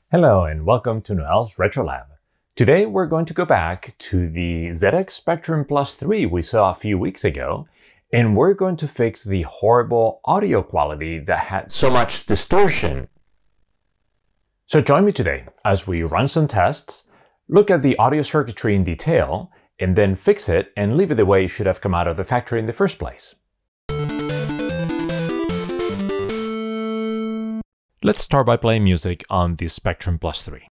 Hello and welcome to Noel's Retro Lab. Today we're going to go back to the ZX Spectrum Plus 3 we saw a few weeks ago, and we're going to fix the horrible audio quality that had so much distortion. So join me today as we run some tests, look at the audio circuitry in detail, and then fix it and leave it the way it should have come out of the factory in the first place. Let's start by playing music on the Spectrum Plus 3.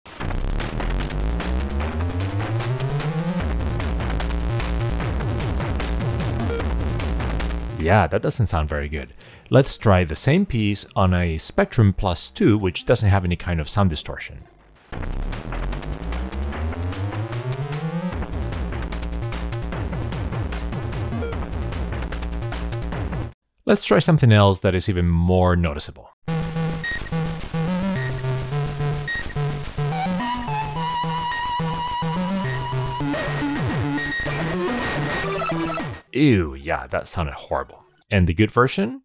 Yeah, that doesn't sound very good. Let's try the same piece on a Spectrum Plus 2, which doesn't have any kind of sound distortion. Let's try something else that is even more noticeable. Ew, yeah, that sounded horrible. And the good version?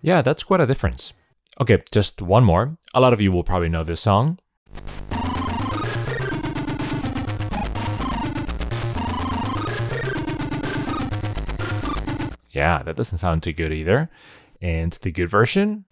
Yeah, that's quite a difference. Okay, just one more. A lot of you will probably know this song. Yeah, that doesn't sound too good either. And the good version?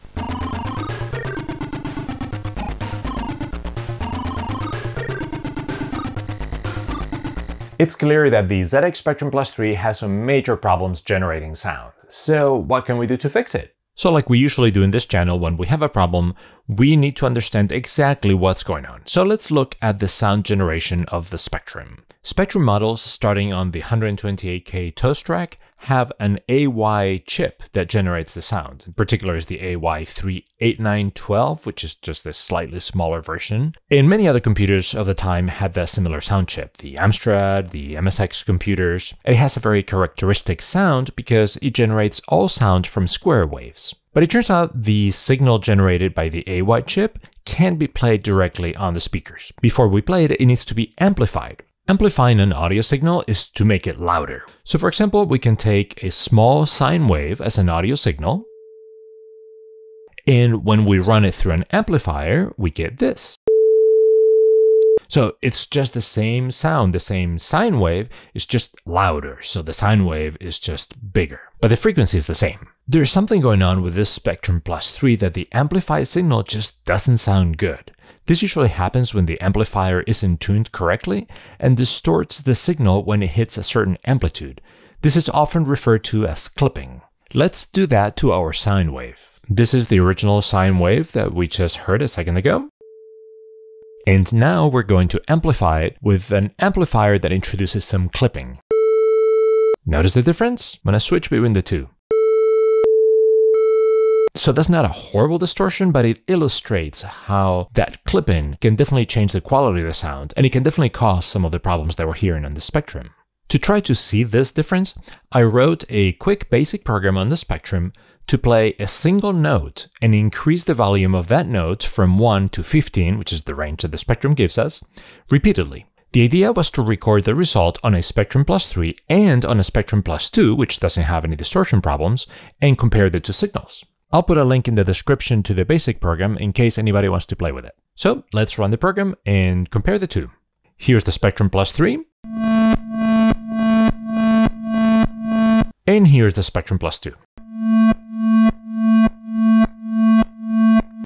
It's clear that the ZX Spectrum Plus 3 has some major problems generating sound. So what can we do to fix it? So like we usually do in this channel, when we have a problem, we need to understand exactly what's going on. So let's look at the sound generation of the Spectrum. Spectrum models starting on the 128K toast rack have an AY chip that generates the sound. In particular is the AY38912, which is just a slightly smaller version. And many other computers of the time had that similar sound chip, the Amstrad, the MSX computers. And it has a very characteristic sound because it generates all sound from square waves. But it turns out the signal generated by the AY chip can't be played directly on the speakers. Before we play it, it needs to be amplified. Amplifying an audio signal is to make it louder. So for example, we can take a small sine wave as an audio signal, and when we run it through an amplifier, we get this. So it's just the same sound, the same sine wave, it's just louder, so the sine wave is just bigger, but the frequency is the same. There's something going on with this Spectrum Plus 3 that the amplified signal just doesn't sound good. This usually happens when the amplifier isn't tuned correctly and distorts the signal when it hits a certain amplitude. This is often referred to as clipping. Let's do that to our sine wave. This is the original sine wave that we just heard a second ago. And now we're going to amplify it with an amplifier that introduces some clipping. Notice the difference? I'm going to switch between the two. So that's not a horrible distortion, but it illustrates how that clipping can definitely change the quality of the sound, and it can definitely cause some of the problems that we're hearing on the Spectrum. To try to see this difference, I wrote a quick basic program on the Spectrum to play a single note and increase the volume of that note from 1 to 15, which is the range that the Spectrum gives us, repeatedly. The idea was to record the result on a Spectrum Plus 3 and on a Spectrum Plus 2, which doesn't have any distortion problems, and compare the two signals. I'll put a link in the description to the basic program in case anybody wants to play with it. So let's run the program and compare the two. Here's the Spectrum Plus 3. And here's the Spectrum Plus 2.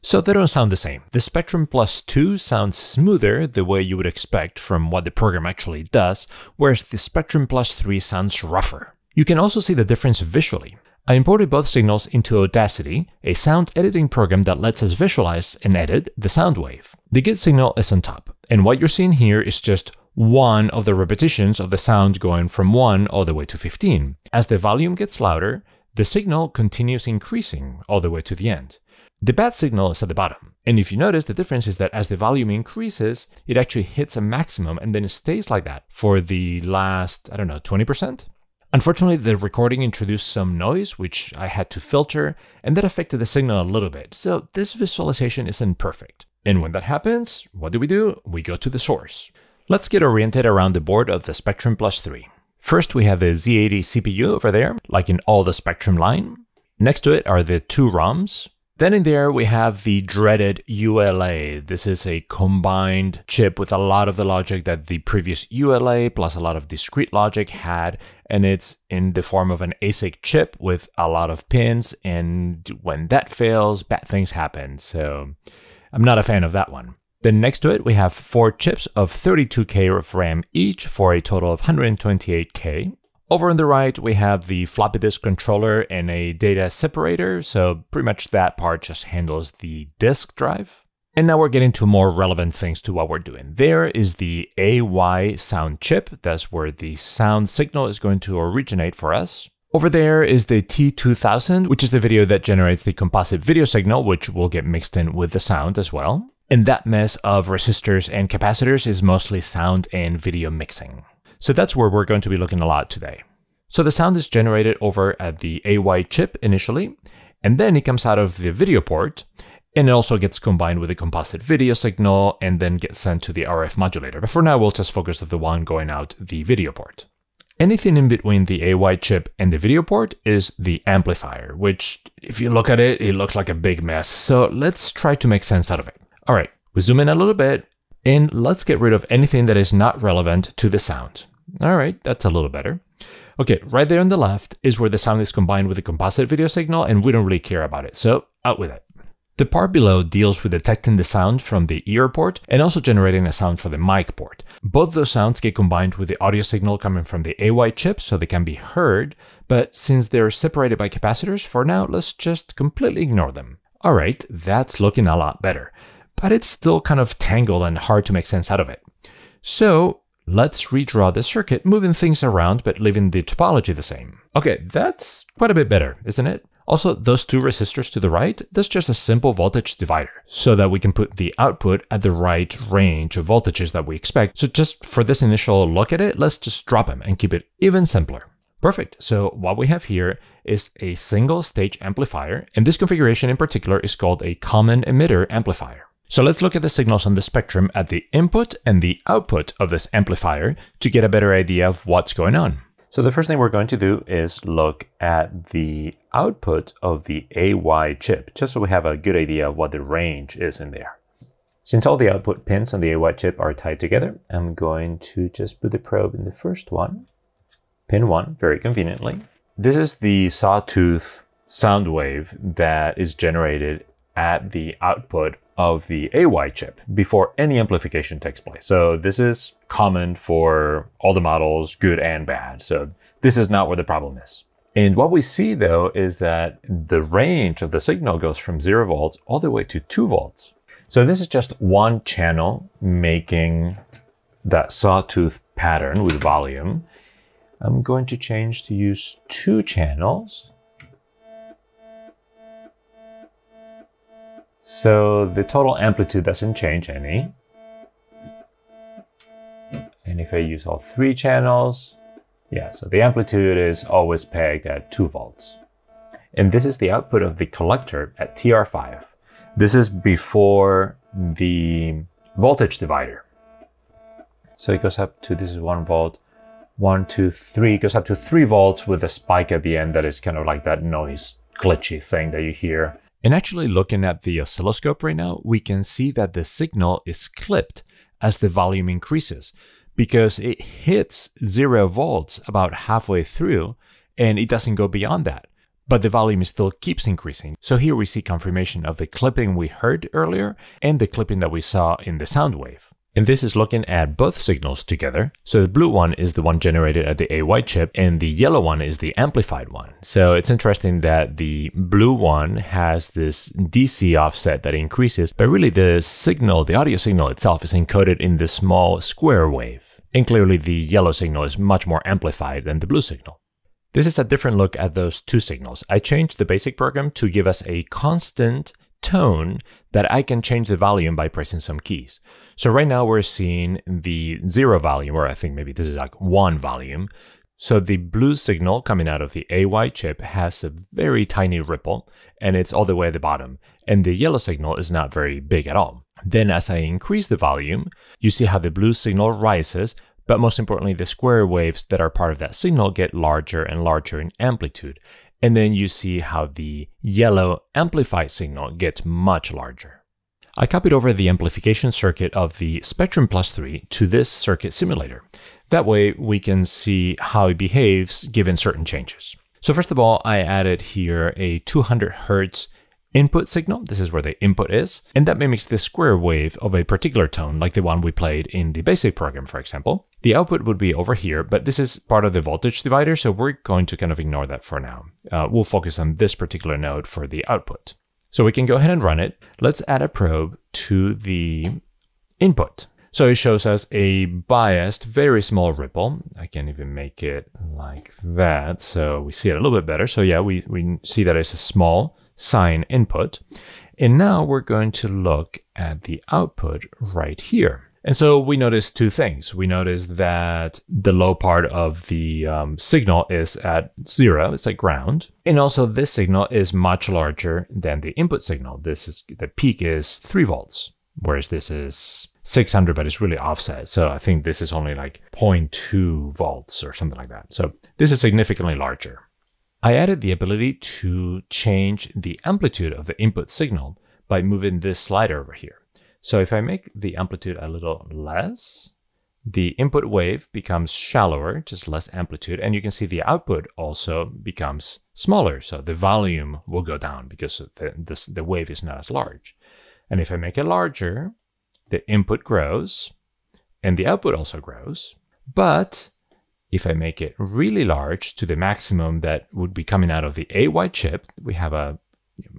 So they don't sound the same. The Spectrum Plus 2 sounds smoother the way you would expect from what the program actually does, whereas the Spectrum Plus 3 sounds rougher. You can also see the difference visually. I imported both signals into Audacity, a sound editing program that lets us visualize and edit the sound wave. The good signal is on top, and what you're seeing here is just one of the repetitions of the sound going from 1 all the way to 15. As the volume gets louder, the signal continues increasing all the way to the end. The bad signal is at the bottom, and if you notice, the difference is that as the volume increases, it actually hits a maximum and then it stays like that for the last, 20%? Unfortunately, the recording introduced some noise, which I had to filter, and that affected the signal a little bit, so this visualization isn't perfect. And when that happens, what do? We go to the source. Let's get oriented around the board of the Spectrum Plus 3. First, we have the Z80 CPU over there, like in all the Spectrum line. Next to it are the two ROMs. Then in there, we have the dreaded ULA. This is a combined chip with a lot of the logic that the previous ULA plus a lot of discrete logic had, and it's in the form of an ASIC chip with a lot of pins, and when that fails, bad things happen. So I'm not a fan of that one. Then next to it, we have 4 chips of 32K of RAM each for a total of 128K. Over on the right, we have the floppy disk controller and a data separator, so pretty much that part just handles the disk drive. And now we're getting to more relevant things to what we're doing. There is the AY sound chip, that's where the sound signal is going to originate for us. Over there is the T2000, which is the video that generates the composite video signal, which will get mixed in with the sound as well. And that mess of resistors and capacitors is mostly sound and video mixing. So that's where we're going to be looking a lot today. So the sound is generated over at the AY chip initially, and then it comes out of the video port, and it also gets combined with the composite video signal and then gets sent to the RF modulator. But for now, we'll just focus on the one going out the video port. Anything in between the AY chip and the video port is the amplifier, which if you look at it, it looks like a big mess. So let's try to make sense out of it. All right, we zoom in a little bit, and let's get rid of anything that is not relevant to the sound. All right, that's a little better. Okay, right there on the left is where the sound is combined with the composite video signal, and we don't really care about it, so out with it. The part below deals with detecting the sound from the ear port and also generating a sound for the mic port. Both those sounds get combined with the audio signal coming from the AY chip so they can be heard, but since they're separated by capacitors, for now, let's just completely ignore them. All right, that's looking a lot better, but it's still kind of tangled and hard to make sense out of it. So let's redraw the circuit, moving things around, but leaving the topology the same. Okay, that's quite a bit better, isn't it? Also, those 2 resistors to the right, that's just a simple voltage divider, so that we can put the output at the right range of voltages that we expect. So just for this initial look at it, let's just drop them and keep it even simpler. Perfect, so what we have here is a single stage amplifier, and this configuration in particular is called a common emitter amplifier. So let's look at the signals on the spectrum at the input and the output of this amplifier to get a better idea of what's going on. So the first thing we're going to do is look at the output of the AY chip, just so we have a good idea of what the range is in there. Since all the output pins on the AY chip are tied together, I'm going to just put the probe in the first one, pin 1, very conveniently. This is the sawtooth sound wave that is generated at the output of the AY chip before any amplification takes place. So this is common for all the models, good and bad. So this is not where the problem is. And what we see though is that the range of the signal goes from 0 volts all the way to 2 volts. So this is just one channel making that sawtooth pattern with volume. I'm going to change to use 2 channels. So the total amplitude doesn't change any. And if I use all 3 channels, yeah, so the amplitude is always pegged at 2 volts. And this is the output of the collector at TR5. This is before the voltage divider. So it goes up to, this is 1 volt, 1, 2, 3, it goes up to 3 volts with a spike at the end that is kind of like that noise glitchy thing that you hear. And actually looking at the oscilloscope right now, we can see that the signal is clipped as the volume increases because it hits 0 volts about halfway through and it doesn't go beyond that. But the volume still keeps increasing. So here we see confirmation of the clipping we heard earlier and the clipping that we saw in the sound wave. And this is looking at both signals together. So the blue one is the one generated at the AY chip and the yellow one is the amplified one. So it's interesting that the blue one has this DC offset that increases, but really the signal, the audio signal itself is encoded in this small square wave. And clearly the yellow signal is much more amplified than the blue signal. This is a different look at those 2 signals. I changed the basic program to give us a constant tone that I can change the volume by pressing some keys. So right now we're seeing the 0 volume, or I think maybe this is like 1 volume. So the blue signal coming out of the AY chip has a very tiny ripple and it's all the way at the bottom. And the yellow signal is not very big at all. Then as I increase the volume, you see how the blue signal rises, But most importantly, the square waves that are part of that signal get larger and larger in amplitude. And then you see how the yellow amplified signal gets much larger. I copied over the amplification circuit of the Spectrum Plus 3 to this circuit simulator. That way we can see how it behaves given certain changes. So first of all, I added here a 200 Hertz input signal. This is where the input is, and that mimics the square wave of a particular tone, like the one we played in the basic program, for example. The output would be over here, but this is part of the voltage divider, so we're going to kind of ignore that for now. We'll focus on this particular node for the output. So we can go ahead and run it. Let's add a probe to the input. So it shows us a biased, very small ripple. I can even make it like that, so we see it a little bit better. So yeah, we see that it's a small sine input. And now we're going to look at the output right here. And so we notice two things. We notice that the low part of the signal is at 0, it's at ground. And also this signal is much larger than the input signal. The peak is 3 volts, whereas this is 600, but it's really offset. So I think this is only like 0.2 volts or something like that. So this is significantly larger. I added the ability to change the amplitude of the input signal by moving this slider over here. So if I make the amplitude a little less, the input wave becomes shallower, just less amplitude, and you can see the output also becomes smaller. So the volume will go down because the wave is not as large. And if I make it larger, the input grows and the output also grows. But if I make it really large to the maximum that would be coming out of the AY chip, we have a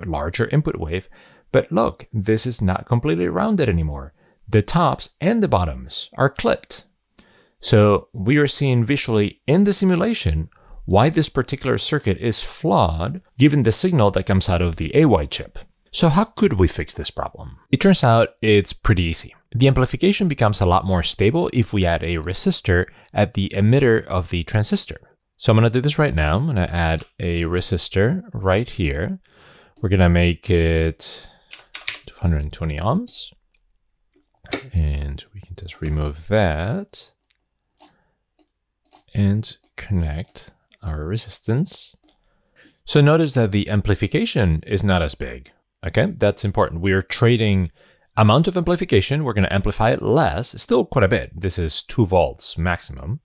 larger input wave. But look, this is not completely rounded anymore. The tops and the bottoms are clipped. So we are seeing visually in the simulation why this particular circuit is flawed given the signal that comes out of the AY chip. So how could we fix this problem? It turns out it's pretty easy. The amplification becomes a lot more stable if we add a resistor at the emitter of the transistor. So I'm going to do this right now. I'm going to add a resistor right here. We're going to make it 220 ohms. And we can just remove that and connect our resistance. So notice that the amplification is not as big. Okay, that's important. We are trading amount of amplification. We're going to amplify it less, still quite a bit. This is 2 volts maximum,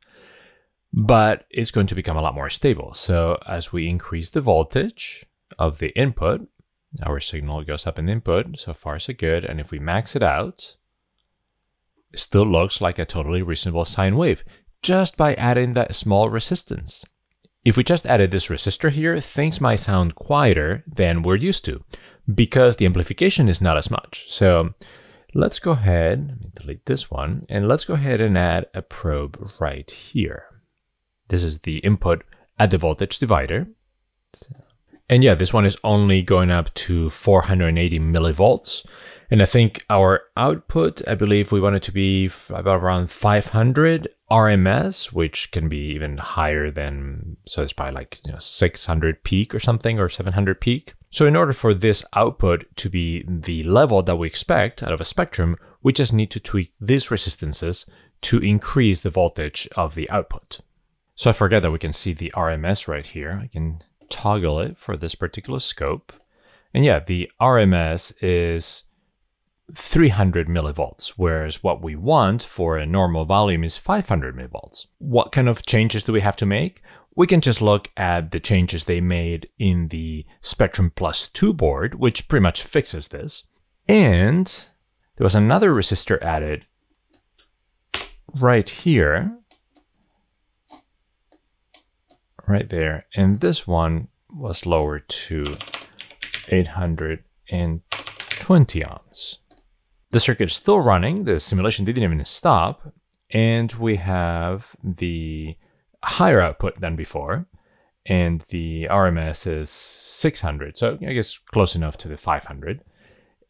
but it's going to become a lot more stable. So as we increase the voltage of the input, our signal goes up in input. So far so good. And if we max it out, it still looks like a totally reasonable sine wave just by adding that small resistance. If we just added this resistor here, things might sound quieter than we're used to because the amplification is not as much. So let's go ahead, let me delete this one, and let's go ahead and add a probe right here. This is the input at the voltage divider. And yeah, this one is only going up to 480 millivolts. And I think our output, I believe we want it to be about around 500 RMS, which can be even higher than, so it's probably like 600 peak or something, or 700 peak. So in order for this output to be the level that we expect out of a spectrum, we just need to tweak these resistances to increase the voltage of the output. So I forget that we can see the RMS right here. I can toggle it for this particular scope. And yeah, the RMS is 300 millivolts, whereas what we want for a normal volume is 500 millivolts. What kind of changes do we have to make? We can just look at the changes they made in the Spectrum Plus 2 board, which pretty much fixes this. And there was another resistor added right here, right there, and this one was lowered to 820 ohms. The circuit is still running, the simulation didn't even stop, and we have the higher output than before, and the RMS is 600, so I guess close enough to the 500.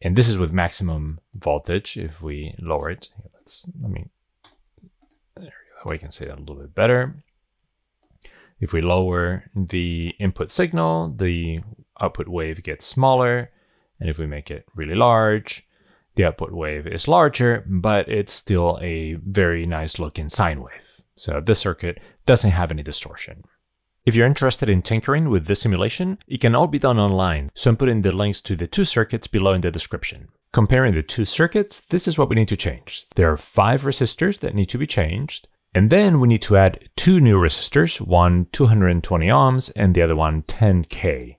And this is with maximum voltage. If we lower it, there we go, that way I can say that a little bit better. If we lower the input signal, the output wave gets smaller, and if we make it really large, The output wave is larger, but it's still a very nice looking sine wave. So this circuit doesn't have any distortion. If you're interested in tinkering with this simulation, it can all be done online, so I'm putting the links to the two circuits below in the description. Comparing the two circuits, this is what we need to change. There are 5 resistors that need to be changed, and then we need to add 2 new resistors, one 220 ohms and the other one 10K.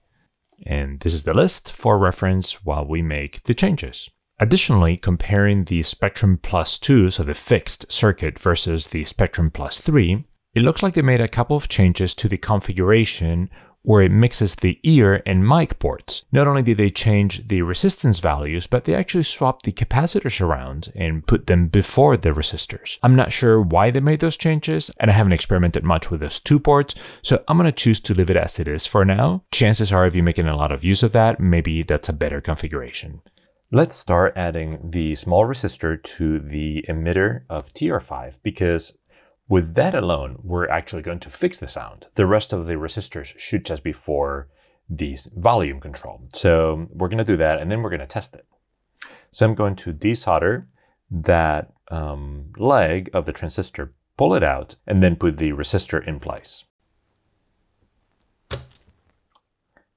And this is the list for reference while we make the changes. Additionally, comparing the Spectrum Plus 2, so the fixed circuit, versus the Spectrum Plus 3, it looks like they made a couple of changes to the configuration where it mixes the ear and mic ports. Not only did they change the resistance values, but they actually swapped the capacitors around and put them before the resistors. I'm not sure why they made those changes, and I haven't experimented much with those 2 ports, so I'm going to choose to leave it as it is for now. Chances are if you're making a lot of use of that, maybe that's a better configuration. Let's start adding the small resistor to the emitter of TR5, because with that alone, we're actually going to fix the sound. The rest of the resistors should just be for this volume control. So we're going to do that, and then we're going to test it. So I'm going to desolder that leg of the transistor, pull it out, and then put the resistor in place.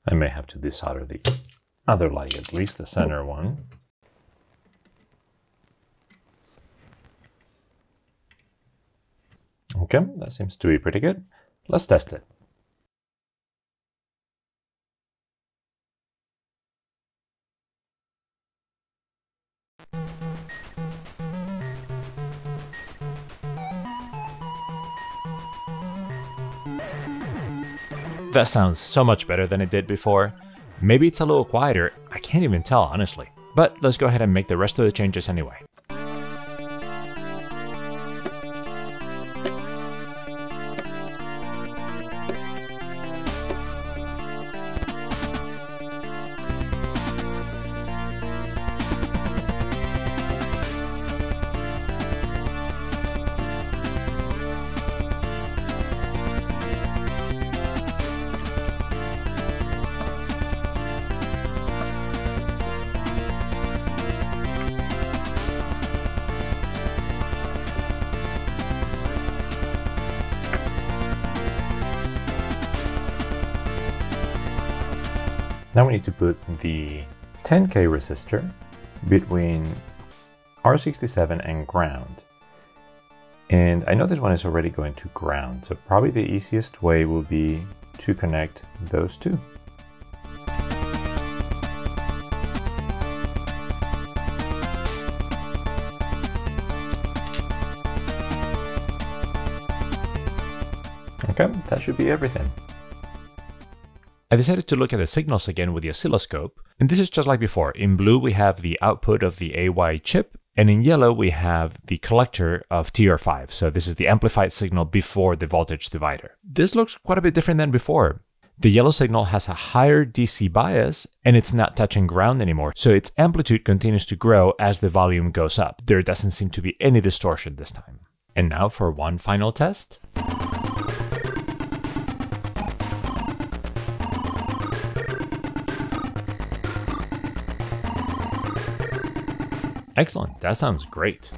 I may have to desolder the other leg, at least the center one. Okay, that seems to be pretty good. Let's test it. That sounds so much better than it did before. Maybe it's a little quieter, I can't even tell honestly. But let's go ahead and make the rest of the changes anyway. Now we need to put the 10K resistor between R67 and ground. And I know this one is already going to ground, so probably the easiest way will be to connect those two. Okay, that should be everything. I decided to look at the signals again with the oscilloscope, and this is just like before. In blue we have the output of the AY chip, and in yellow we have the collector of TR5, so this is the amplified signal before the voltage divider. This looks quite a bit different than before. The yellow signal has a higher DC bias, and it's not touching ground anymore, so its amplitude continues to grow as the volume goes up. There doesn't seem to be any distortion this time. And now for one final test. Excellent, that sounds great.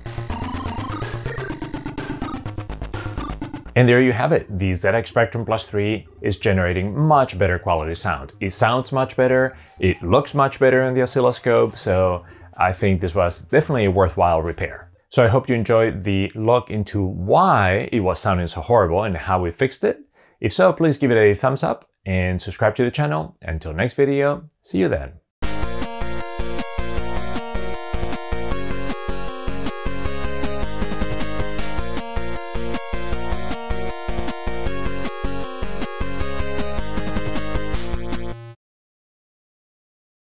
And there you have it. The ZX Spectrum Plus 3 is generating much better quality sound. It sounds much better, it looks much better in the oscilloscope, so I think this was definitely a worthwhile repair. So I hope you enjoyed the look into why it was sounding so horrible and how we fixed it. If so, please give it a thumbs up and subscribe to the channel. Until next video, see you then.